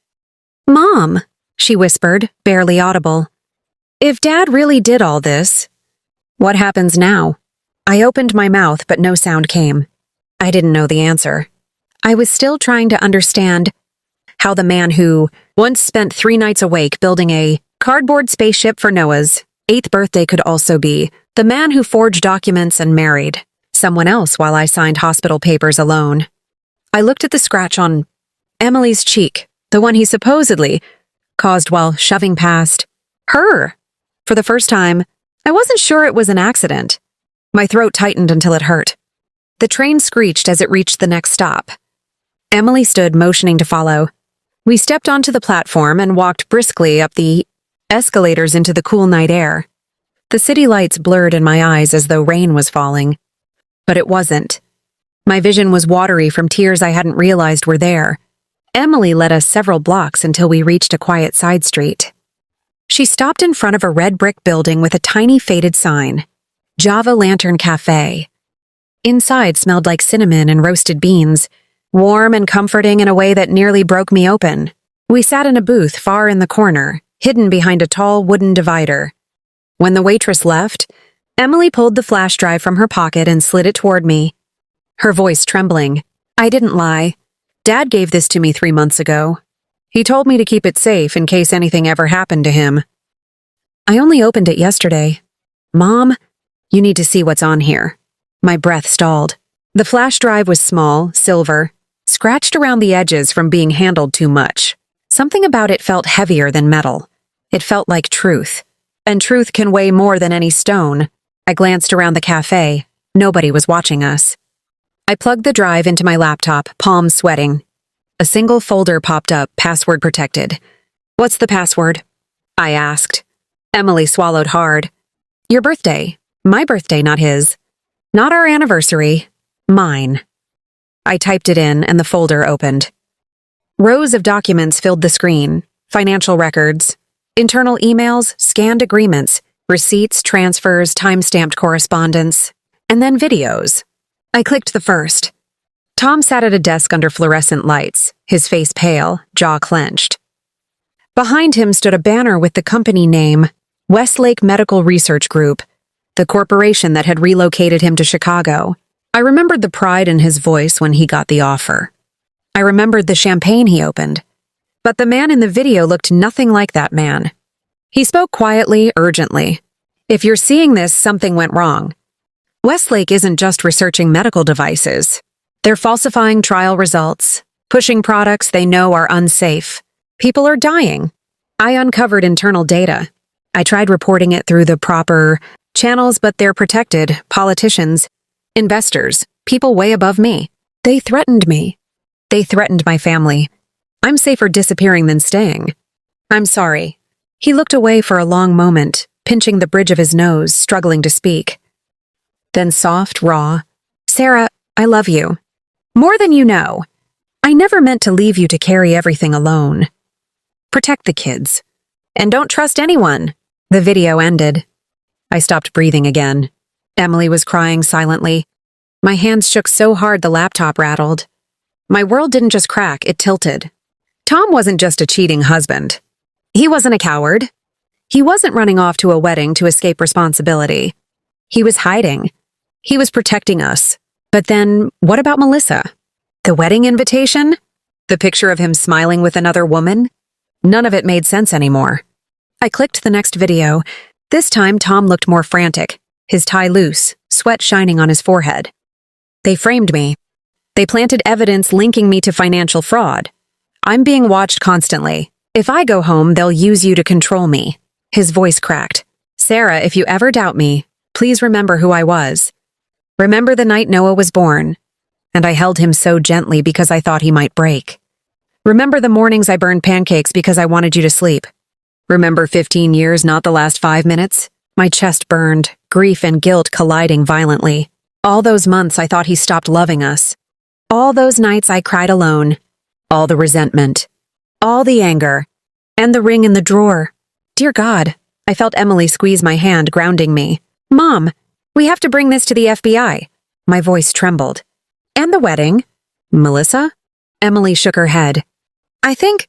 "Mom," she whispered, barely audible. "If Dad really did all this, what happens now?" I opened my mouth, but no sound came. I didn't know the answer. I was still trying to understand how the man who once spent 3 nights awake building a cardboard spaceship for Noah's 8th birthday could also be the man who forged documents and married someone else while I signed hospital papers alone. I looked at the scratch on Emily's cheek, the one he supposedly caused while shoving past her. For the first time, I wasn't sure it was an accident. My throat tightened until it hurt. The train screeched as it reached the next stop. Emily stood, motioning to follow. We stepped onto the platform and walked briskly up the escalators into the cool night air. The city lights blurred in my eyes as though rain was falling. But it wasn't. My vision was watery from tears I hadn't realized were there. Emily led us several blocks until we reached a quiet side street. She stopped in front of a red brick building with a tiny faded sign, Java Lantern Cafe. Inside smelled like cinnamon and roasted beans, warm and comforting in a way that nearly broke me open. We sat in a booth far in the corner, hidden behind a tall wooden divider. When the waitress left, Emily pulled the flash drive from her pocket and slid it toward me, her voice trembling. I didn't lie. Dad gave this to me 3 months ago. He told me to keep it safe in case anything ever happened to him. I only opened it yesterday. Mom, you need to see what's on here. My breath stalled. The flash drive was small, silver, scratched around the edges from being handled too much. Something about it felt heavier than metal. It felt like truth. And truth can weigh more than any stone. I glanced around the cafe. Nobody was watching us. I plugged the drive into my laptop, palms sweating. A single folder popped up, password protected. "What's the password?" I asked. Emily swallowed hard. "Your birthday. My birthday, not his. Not our anniversary. Mine." I typed it in and the folder opened. Rows of documents filled the screen. Financial records, internal emails, scanned agreements, receipts, transfers, time-stamped correspondence, and then videos. I clicked the first. Tom sat at a desk under fluorescent lights, his face pale, jaw clenched. Behind him stood a banner with the company name, Westlake Medical Research Group, the corporation that had relocated him to Chicago. I remembered the pride in his voice when he got the offer. I remembered the champagne he opened. But the man in the video looked nothing like that man. He spoke quietly, urgently. "If you're seeing this, something went wrong. Westlake isn't just researching medical devices. They're falsifying trial results, pushing products they know are unsafe. People are dying." I uncovered internal data. I tried reporting it through the proper channels, but they're protected. Politicians, investors, people way above me. They threatened me. They threatened my family. I'm safer disappearing than staying. "I'm sorry." He looked away for a long moment, pinching the bridge of his nose, struggling to speak. Then soft, raw, "Sarah, I love you. More than you know. I never meant to leave you to carry everything alone. Protect the kids. And don't trust anyone." The video ended. I stopped breathing again. Emily was crying silently. My hands shook so hard the laptop rattled. My world didn't just crack, it tilted. Tom wasn't just a cheating husband. He wasn't a coward. He wasn't running off to a wedding to escape responsibility. He was hiding. He was protecting us. But then, what about Melissa? The wedding invitation? The picture of him smiling with another woman? None of it made sense anymore. I clicked the next video. This time, Tom looked more frantic, his tie loose, sweat shining on his forehead. They framed me. They planted evidence linking me to financial fraud. I'm being watched constantly. If I go home, they'll use you to control me. His voice cracked. "Sarah, if you ever doubt me, please remember who I was. Remember the night Noah was born, and I held him so gently because I thought he might break. Remember the mornings I burned pancakes because I wanted you to sleep. Remember 15 years, not the last 5 minutes? My chest burned, grief and guilt colliding violently. All those months I thought he stopped loving us. All those nights I cried alone. All the resentment. All the anger. And the ring in the drawer. Dear God, I felt Emily squeeze my hand, grounding me. Mom, we have to bring this to the FBI. My voice trembled. And the wedding? Melissa? Emily shook her head. I think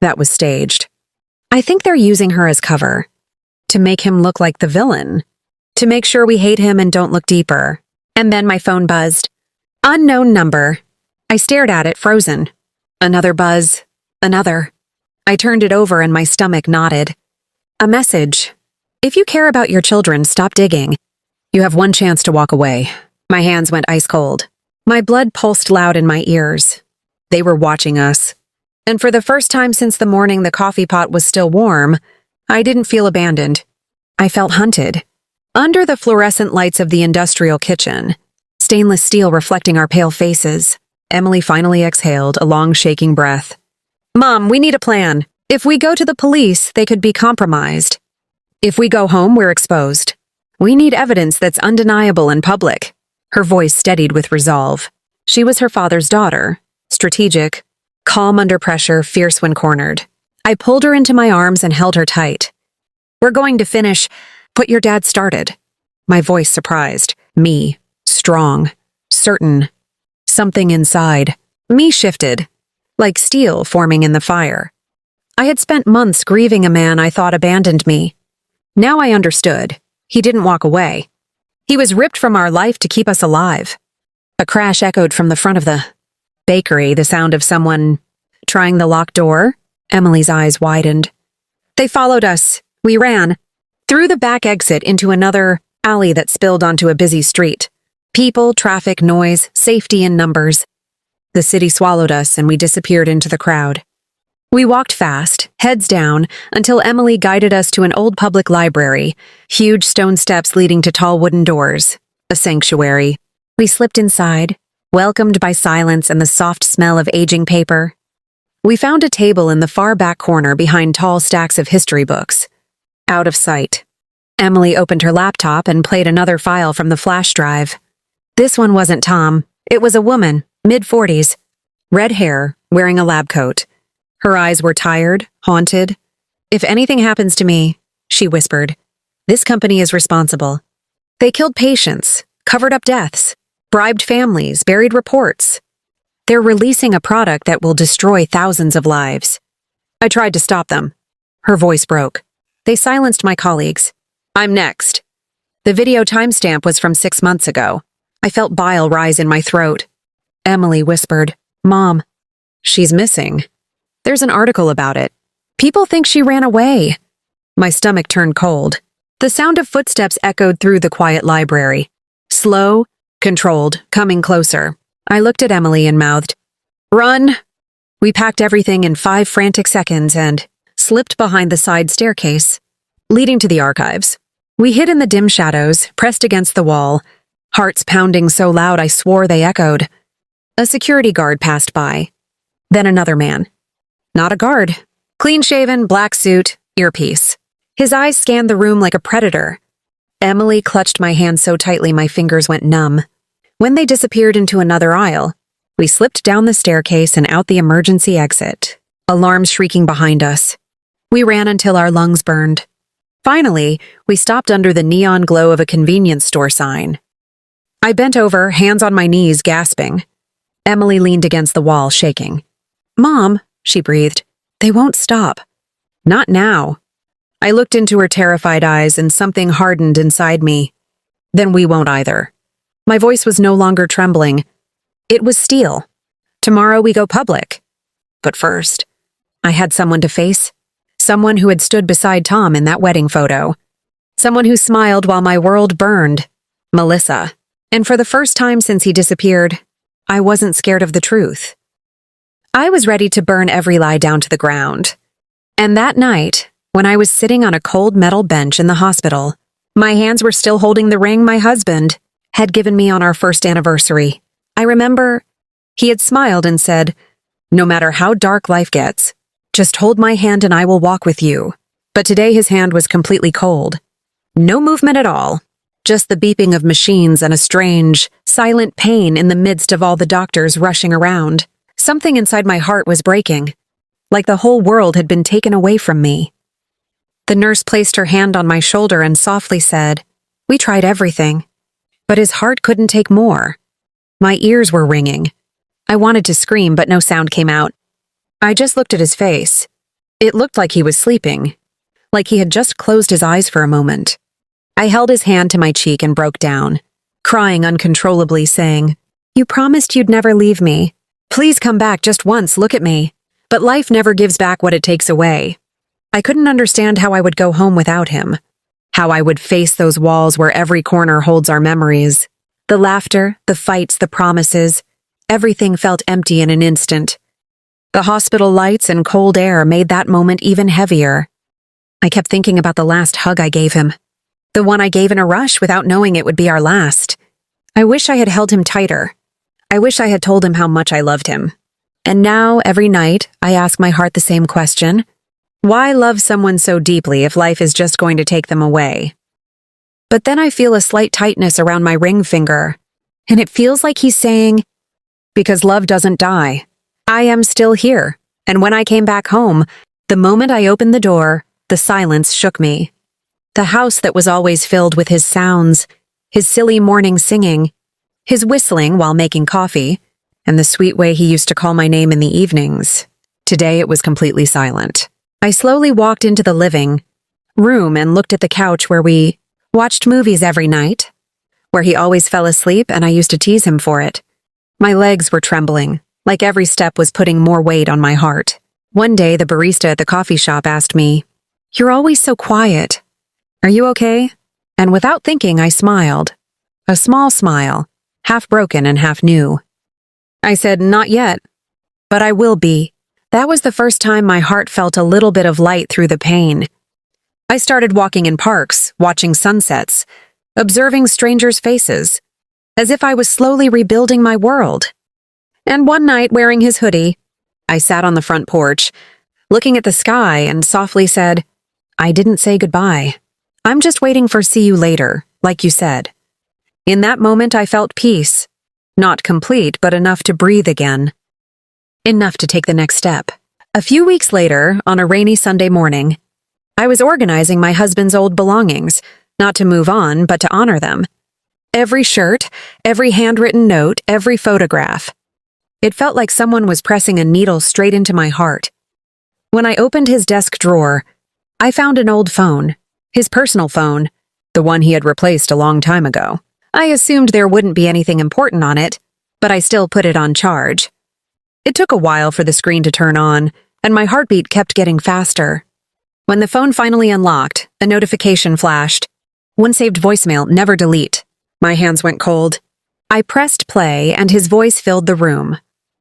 that was staged. I think they're using her as cover. To make him look like the villain. To make sure we hate him and don't look deeper. And then my phone buzzed. Unknown number. I stared at it, frozen. Another buzz. Another. I turned it over and my stomach knotted. A message. If you care about your children, stop digging. You have one chance to walk away. My hands went ice cold. My blood pulsed loud in my ears. They were watching us. And for the first time since the morning the coffee pot was still warm, I didn't feel abandoned. I felt hunted. Under the fluorescent lights of the industrial kitchen, stainless steel reflecting our pale faces, Emily finally exhaled a long, shaking breath. Mom, we need a plan. If we go to the police, they could be compromised. If we go home, we're exposed. We need evidence that's undeniable and public. Her voice steadied with resolve. She was her father's daughter, strategic, calm under pressure, fierce when cornered. I pulled her into my arms and held her tight. We're going to finish what your dad started. My voice surprised. Me, strong, certain. Something inside. Me shifted, like steel forming in the fire. I had spent months grieving a man I thought abandoned me. Now I understood. He didn't walk away. He was ripped from our life to keep us alive. A crash echoed from the front of the bakery, the sound of someone trying the locked door. Emily's eyes widened. They followed us. We ran. Through the back exit into another alley that spilled onto a busy street. People, traffic, noise, safety in numbers. The city swallowed us and we disappeared into the crowd. We walked fast, heads down, until Emily guided us to an old public library, huge stone steps leading to tall wooden doors. A sanctuary. We slipped inside, welcomed by silence and the soft smell of aging paper. We found a table in the far back corner behind tall stacks of history books. Out of sight. Emily opened her laptop and played another file from the flash drive. This one wasn't Tom. It was a woman, mid-40s. Red hair, wearing a lab coat. Her eyes were tired, haunted. If anything happens to me, she whispered, this company is responsible. They killed patients, covered up deaths, bribed families, buried reports. They're releasing a product that will destroy thousands of lives. I tried to stop them. Her voice broke. They silenced my colleagues. I'm next. The video timestamp was from 6 months ago. I felt bile rise in my throat. Emily whispered, Mom, she's missing. There's an article about it. People think she ran away. My stomach turned cold. The sound of footsteps echoed through the quiet library. Slow, controlled, coming closer. I looked at Emily and mouthed, Run! We packed everything in 5 frantic seconds and slipped behind the side staircase, leading to the archives. We hid in the dim shadows, pressed against the wall, hearts pounding so loud I swore they echoed. A security guard passed by. Then another man. Not a guard. Clean-shaven, black suit, earpiece. His eyes scanned the room like a predator. Emily clutched my hand so tightly my fingers went numb. When they disappeared into another aisle, we slipped down the staircase and out the emergency exit, alarms shrieking behind us. We ran until our lungs burned. Finally, we stopped under the neon glow of a convenience store sign. I bent over, hands on my knees, gasping. Emily leaned against the wall, shaking. Mom, she breathed, they won't stop. Not now. I looked into her terrified eyes and something hardened inside me. Then we won't either. My voice was no longer trembling. It was steel. Tomorrow we go public. But first, I had someone to face. Someone who had stood beside Tom in that wedding photo. Someone who smiled while my world burned. Melissa. And for the first time since he disappeared, I wasn't scared of the truth. I was ready to burn every lie down to the ground. And that night, when I was sitting on a cold metal bench in the hospital, my hands were still holding the ring my husband had given me on our first anniversary. I remember he had smiled and said, no matter how dark life gets, just hold my hand and I will walk with you. But today his hand was completely cold. No movement at all. Just the beeping of machines and a strange, silent pain in the midst of all the doctors rushing around. Something inside my heart was breaking, like the whole world had been taken away from me. The nurse placed her hand on my shoulder and softly said, "We tried everything." But his heart couldn't take more. My ears were ringing. I wanted to scream, but no sound came out. I just looked at his face. It looked like he was sleeping, like he had just closed his eyes for a moment. I held his hand to my cheek and broke down, crying uncontrollably, saying, "You promised you'd never leave me. Please come back just once, look at me." But life never gives back what it takes away. I couldn't understand how I would go home without him, how I would face those walls where every corner holds our memories. The laughter, the fights, the promises, everything felt empty in an instant. The hospital lights and cold air made that moment even heavier. I kept thinking about the last hug I gave him, the one I gave in a rush without knowing it would be our last. I wish I had held him tighter. I wish I had told him how much I loved him. And now, every night, I ask my heart the same question. Why love someone so deeply if life is just going to take them away? But then I feel a slight tightness around my ring finger, and it feels like he's saying, "Because love doesn't die. I am still here." And when I came back home, the moment I opened the door, the silence shook me. The house that was always filled with his sounds, his silly morning singing, his whistling while making coffee, and the sweet way he used to call my name in the evenings. Today it was completely silent. I slowly walked into the living room and looked at the couch where we watched movies every night, where he always fell asleep and I used to tease him for it. My legs were trembling, like every step was putting more weight on my heart. One day, the barista at the coffee shop asked me, "You're always so quiet. Are you okay?" And without thinking, I smiled. A small smile, half broken and half new. I said, "Not yet, but I will be." That was the first time my heart felt a little bit of light through the pain. I started walking in parks, watching sunsets, observing strangers' faces, as if I was slowly rebuilding my world. And one night, wearing his hoodie, I sat on the front porch, looking at the sky and softly said, "I didn't say goodbye. I'm just waiting for see you later, like you said." In that moment, I felt peace. Not complete, but enough to breathe again. Enough to take the next step. A few weeks later, on a rainy Sunday morning, I was organizing my husband's old belongings, not to move on, but to honor them. Every shirt, every handwritten note, every photograph. It felt like someone was pressing a needle straight into my heart. When I opened his desk drawer, I found an old phone, his personal phone, the one he had replaced a long time ago. I assumed there wouldn't be anything important on it, but I still put it on charge. It took a while for the screen to turn on, and my heartbeat kept getting faster. When the phone finally unlocked, a notification flashed. "One saved voicemail, never delete." My hands went cold. I pressed play, and his voice filled the room.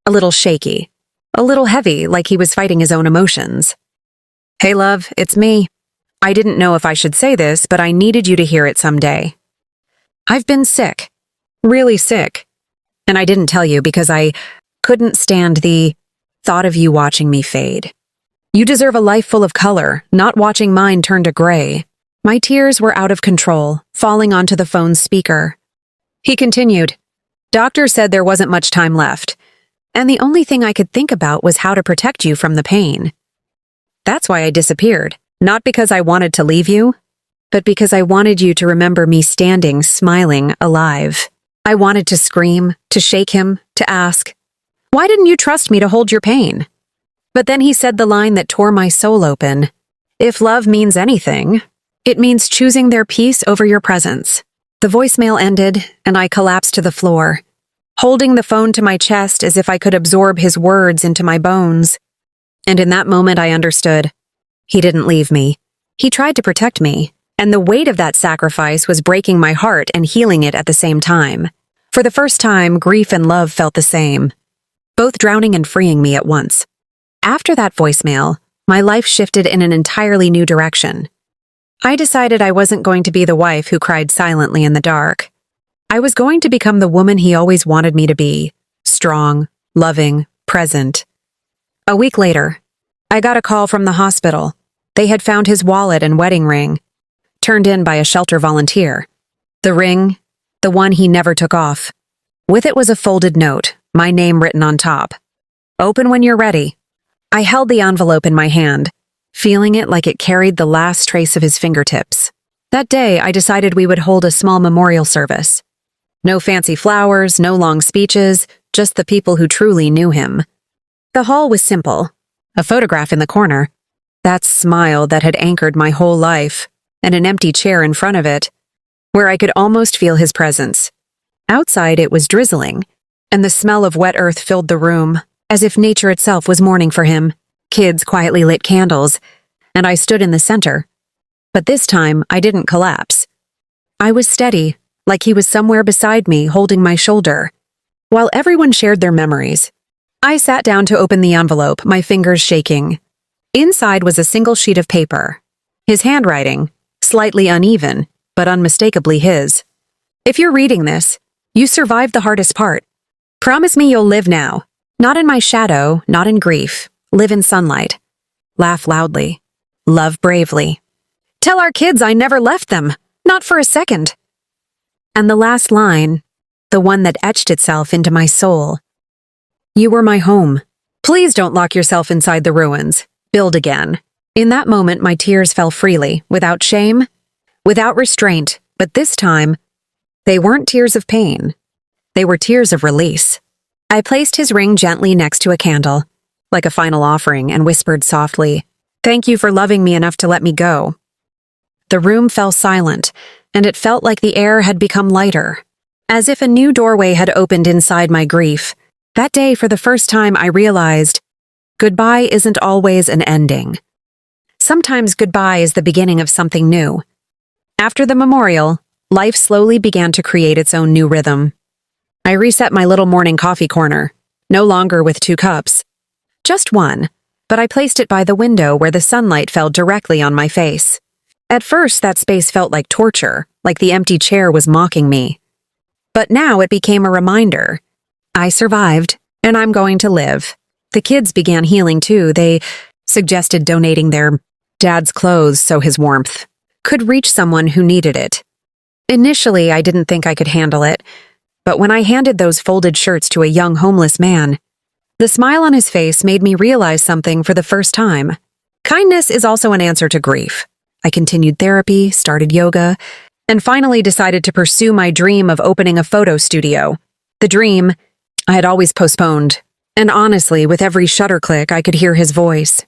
A little shaky, a little heavy, like he was fighting his own emotions. "Hey, love, it's me. I didn't know if I should say this, but I needed you to hear it someday. I've been sick, really sick. And I didn't tell you because I couldn't stand the thought of you watching me fade. You deserve a life full of color, not watching mine turn to gray." My tears were out of control, falling onto the phone's speaker. He continued, "Doctor said there wasn't much time left, and the only thing I could think about was how to protect you from the pain. That's why I disappeared, not because I wanted to leave you, but because I wanted you to remember me standing, smiling, alive. I wanted to scream, to shake him, to ask, 'Why didn't you trust me to hold your pain?' But then he said the line that tore my soul open. If love means anything, it means choosing their peace over your presence." The voicemail ended, and I collapsed to the floor, holding the phone to my chest as if I could absorb his words into my bones. And in that moment, I understood. He didn't leave me. He tried to protect me, and the weight of that sacrifice was breaking my heart and healing it at the same time. For the first time, grief and love felt the same, both drowning and freeing me at once. After that voicemail, my life shifted in an entirely new direction. I decided I wasn't going to be the wife who cried silently in the dark. I was going to become the woman he always wanted me to be, strong, loving, present. A week later, I got a call from the hospital. They had found his wallet and wedding ring, turned in by a shelter volunteer. The ring, the one he never took off. With it was a folded note, my name written on top. "Open when you're ready." I held the envelope in my hand, feeling it like it carried the last trace of his fingertips. That day, I decided we would hold a small memorial service. No fancy flowers, no long speeches, just the people who truly knew him. The hall was simple. A photograph in the corner, that smile that had anchored my whole life, and an empty chair in front of it, where I could almost feel his presence. Outside, it was drizzling, and the smell of wet earth filled the room, as if nature itself was mourning for him. Kids quietly lit candles, and I stood in the center. But this time, I didn't collapse. I was steady, like he was somewhere beside me, holding my shoulder. While everyone shared their memories, I sat down to open the envelope, my fingers shaking. Inside was a single sheet of paper. His handwriting, slightly uneven, but unmistakably his. If you're reading this, you survived the hardest part. Promise me you'll live now. Not in my shadow, not in grief. Live in sunlight. Laugh loudly. Love bravely. Tell our kids I never left them. Not for a second. And the last line, the one that etched itself into my soul. You were my home. Please don't lock yourself inside the ruins. Build again. In that moment, my tears fell freely, without shame, without restraint, but this time, they weren't tears of pain. They were tears of release. I placed his ring gently next to a candle, like a final offering, and whispered softly, "Thank you for loving me enough to let me go." The room fell silent, and it felt like the air had become lighter, as if a new doorway had opened inside my grief. That day, for the first time, I realized goodbye isn't always an ending. Sometimes goodbye is the beginning of something new. After the memorial, life slowly began to create its own new rhythm. I reset my little morning coffee corner, no longer with 2 cups. Just one, but I placed it by the window where the sunlight fell directly on my face. At first, that space felt like torture, like the empty chair was mocking me. But now it became a reminder. I survived, and I'm going to live. The kids began healing too. They suggested donating their dad's clothes so his warmth could reach someone who needed it. Initially, I didn't think I could handle it, but when I handed those folded shirts to a young homeless man, the smile on his face made me realize something for the first time. Kindness is also an answer to grief. I continued therapy, started yoga, and finally decided to pursue my dream of opening a photo studio. The dream I had always postponed, and honestly, with every shutter click, I could hear his voice.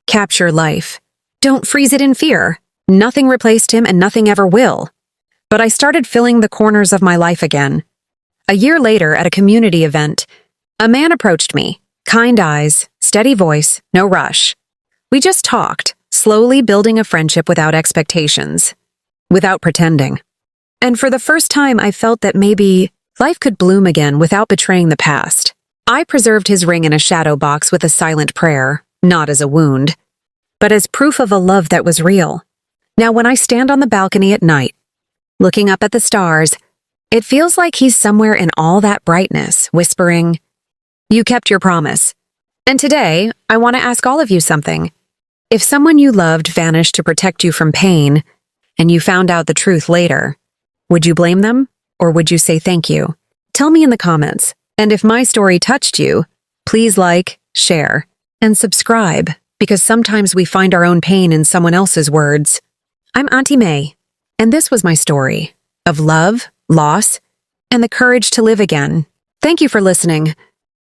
Capture life. Don't freeze it in fear. Nothing replaced him and nothing ever will. But I started filling the corners of my life again. A year later, at a community event, a man approached me. Kind eyes, steady voice, no rush. We just talked, slowly building a friendship without expectations, without pretending. And for the first time, I felt that maybe life could bloom again without betraying the past. I preserved his ring in a shadow box with a silent prayer, not as a wound, but as proof of a love that was real. Now, when I stand on the balcony at night, looking up at the stars, it feels like he's somewhere in all that brightness, whispering, "You kept your promise." And today, I want to ask all of you something. If someone you loved vanished to protect you from pain, and you found out the truth later, would you blame them? Or would you say thank you? Tell me in the comments. And if my story touched you, please like, share, and subscribe, because sometimes we find our own pain in someone else's words. I'm Auntie May, and this was my story of love, loss, and the courage to live again. Thank you for listening.